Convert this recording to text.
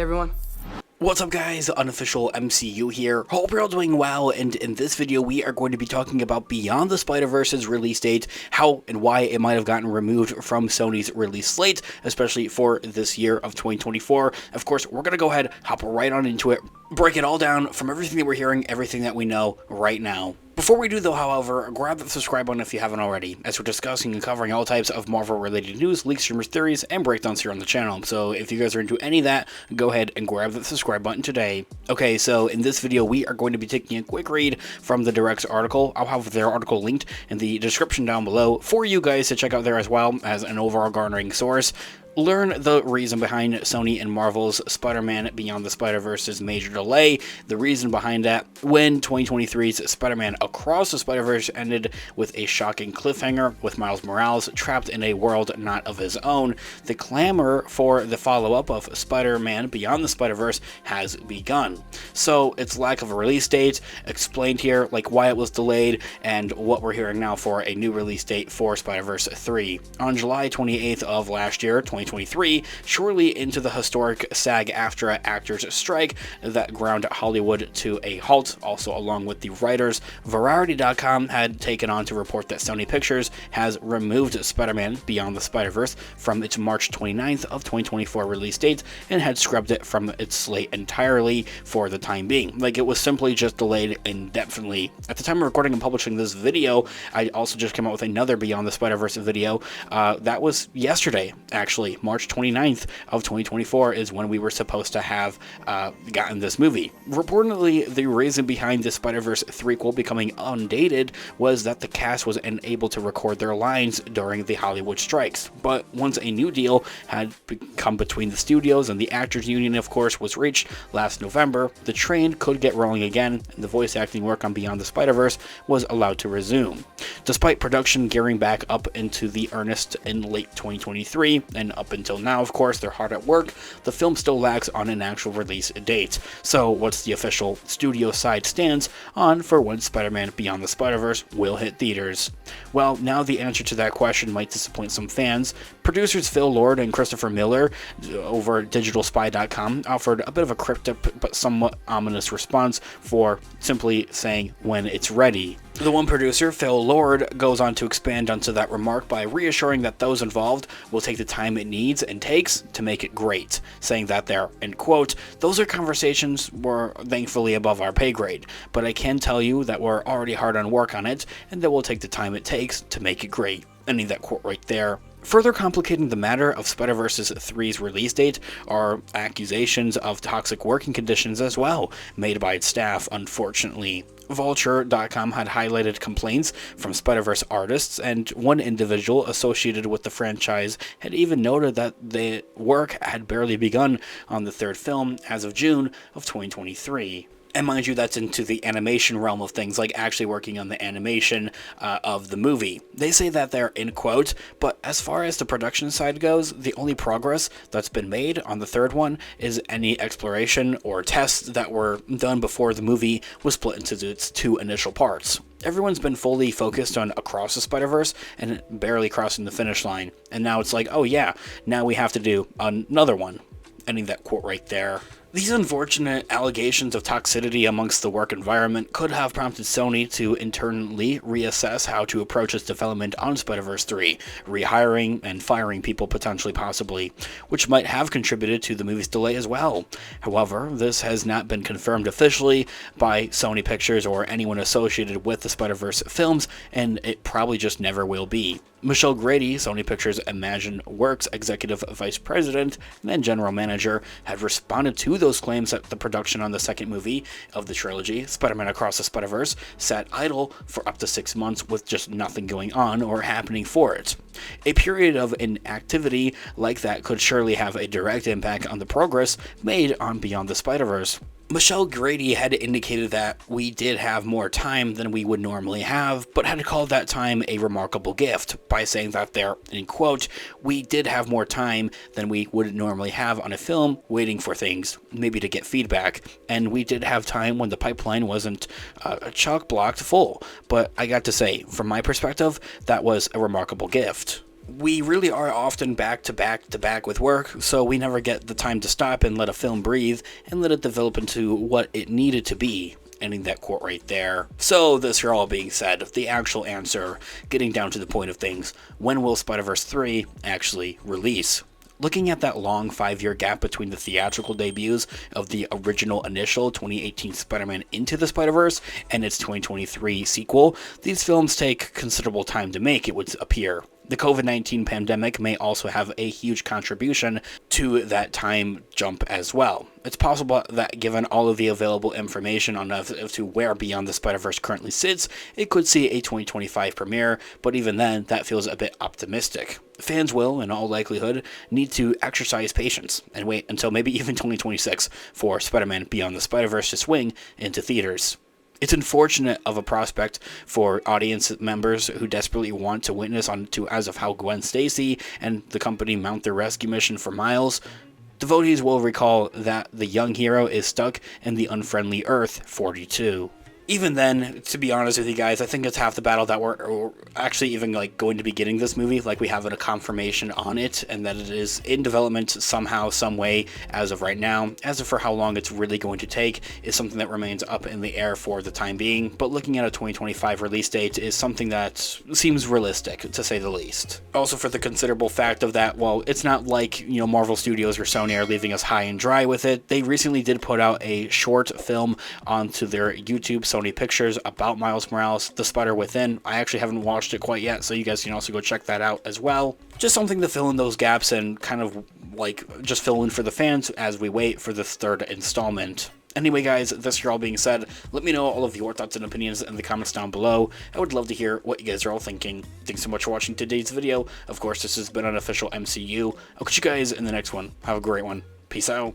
everyone. What's up guys, Unofficial MCU here. Hope you're all doing well, and in this video we are going to be talking about Beyond the Spider-Verse's release date, how and why it might have gotten removed from Sony's release slate, especially for this year of 2024. Of course, we're going to go ahead, hop right on into it, break it all down from everything that we're hearing, everything that we know right now. Before we do though, however, grab the subscribe button if you haven't already, as we're discussing and covering all types of Marvel-related news, leaks, rumors, theories, and breakdowns here on the channel. So if you guys are into any of that, go ahead and grab the subscribe button today. Okay, so in this video, we are going to be taking a quick read from the Direct's article. I'll have their article linked in the description down below for you guys to check out there as well as an overall garnering source. Learn the reason behind Sony and Marvel's Spider-Man Beyond the Spider-Verse's major delay, the reason behind that, when 2023's Spider-Man Across the Spider-Verse ended with a shocking cliffhanger with Miles Morales trapped in a world not of his own, the clamor for the follow-up of Spider-Man Beyond the Spider-Verse has begun. So its lack of a release date, explained here, like why it was delayed, and what we're hearing now for a new release date for Spider-Verse 3. On July 28th of last year, 2023, shortly into the historic SAG-AFTRA actors strike that ground Hollywood to a halt, also along with the writers, Variety.com had taken on to report that Sony Pictures has removed Spider-Man Beyond the Spider-Verse from its March 29th of 2024 release date and had scrubbed it from its slate entirely for the time being. Like, it was simply just delayed indefinitely. At the time of recording and publishing this video, I also just came out with another Beyond the Spider-Verse video. That was yesterday, actually. March 29th of 2024 is when we were supposed to have gotten this movie. Reportedly, the reason behind the Spider-Verse threequel becoming undated was that the cast was unable to record their lines during the Hollywood strikes. But once a new deal had come between the studios and the actors union, of course, was reached last November, the train could get rolling again, and the voice acting work on Beyond the Spider-Verse was allowed to resume. Despite production gearing back up into the earnest in late 2023, and up until now, of course, they're hard at work, the film still lags on an actual release date. So what's the official studio side stance on for when Spider-Man Beyond the Spider-Verse will hit theaters? Well, now the answer to that question might disappoint some fans. Producers Phil Lord and Christopher Miller over digitalspy.com offered a bit of a cryptic but somewhat ominous response for simply saying when it's ready. The one producer, Phil Lord, goes on to expand onto that remark by reassuring that those involved will take the time it needs and takes to make it great, saying that they're, end quote, "Those are conversations were thankfully above our pay grade, but I can tell you that we're already hard on work on it and that we'll take the time it takes to make it great." Ending that quote right there. Further complicating the matter of Spider-Verse 3's release date are accusations of toxic working conditions as well, made by its staff, unfortunately. Vulture.com had highlighted complaints from Spider-Verse artists, and one individual associated with the franchise had even noted that the work had barely begun on the third film as of June of 2023. And mind you, that's into the animation realm of things, like actually working on the animation of the movie. They say that they're in quote, but as far as the production side goes, the only progress that's been made on the third one is any exploration or tests that were done before the movie was split into its two initial parts. Everyone's been fully focused on Across the Spider-Verse and barely crossing the finish line. And now it's like, oh yeah, now we have to do another one. Ending that quote right there. These unfortunate allegations of toxicity amongst the work environment could have prompted Sony to internally reassess how to approach its development on Spider-Verse 3, rehiring and firing people potentially possibly, which might have contributed to the movie's delay as well. However, this has not been confirmed officially by Sony Pictures or anyone associated with the Spider-Verse films, and it probably just never will be. Michelle Grady, Sony Pictures Imagine Works Executive Vice President and then General Manager, had responded to those claims that the production on the second movie of the trilogy, Spider-Man Across the Spider-Verse, sat idle for up to 6 months with just nothing going on or happening for it. A period of inactivity like that could surely have a direct impact on the progress made on Beyond the Spider-Verse. Michelle Grady had indicated that we did have more time than we would normally have, but had called that time a remarkable gift by saying that there, in quote, "We did have more time than we would normally have on a film waiting for things, maybe to get feedback, and we did have time when the pipeline wasn't chock-blocked full, but I got to say, from my perspective, that was a remarkable gift." We really are often back to back to back with work, so we never get the time to stop and let a film breathe and let it develop into what it needed to be. Ending that quote right there. So, this here all being said, the actual answer, getting down to the point of things, when will Spider-Verse 3 actually release? Looking at that long 5-year gap between the theatrical debuts of the original initial 2018 Spider-Man Into the Spider-Verse and its 2023 sequel, these films take considerable time to make, it would appear. The COVID-19 pandemic may also have a huge contribution to that time jump as well. It's possible that given all of the available information on as to where Beyond the Spider-Verse currently sits, it could see a 2025 premiere, but even then, that feels a bit optimistic. Fans will, in all likelihood, need to exercise patience and wait until maybe even 2026 for Spider-Man Beyond the Spider-Verse to swing into theaters. It's unfortunate of a prospect for audience members who desperately want to witness on to as of how Gwen Stacy and the company mount their rescue mission for Miles. Devotees will recall that the young hero is stuck in the unfriendly Earth 42. Even then, to be honest with you guys, I think it's half the battle that we're actually even going to be getting this movie, we have a confirmation on it, and that it is in development somehow, some way, as of right now. As of for how long it's really going to take is something that remains up in the air for the time being, but looking at a 2025 release date is something that seems realistic, to say the least. Also for the considerable fact of that, well, it's not like, Marvel Studios or Sony are leaving us high and dry with it. They recently did put out a short film onto their YouTube Sony Pictures about Miles Morales, The Spider Within. I actually haven't watched it quite yet, so you guys can also go check that out as well. Just something to fill in those gaps and kind of just fill in for the fans as we wait for the third installment. Anyway guys, this all being said, let me know all of your thoughts and opinions in the comments down below. I would love to hear what you guys are all thinking. Thanks so much for watching today's video. Of course, this has been Unofficial MCU. I'll catch you guys in the next one. Have a great one. Peace out.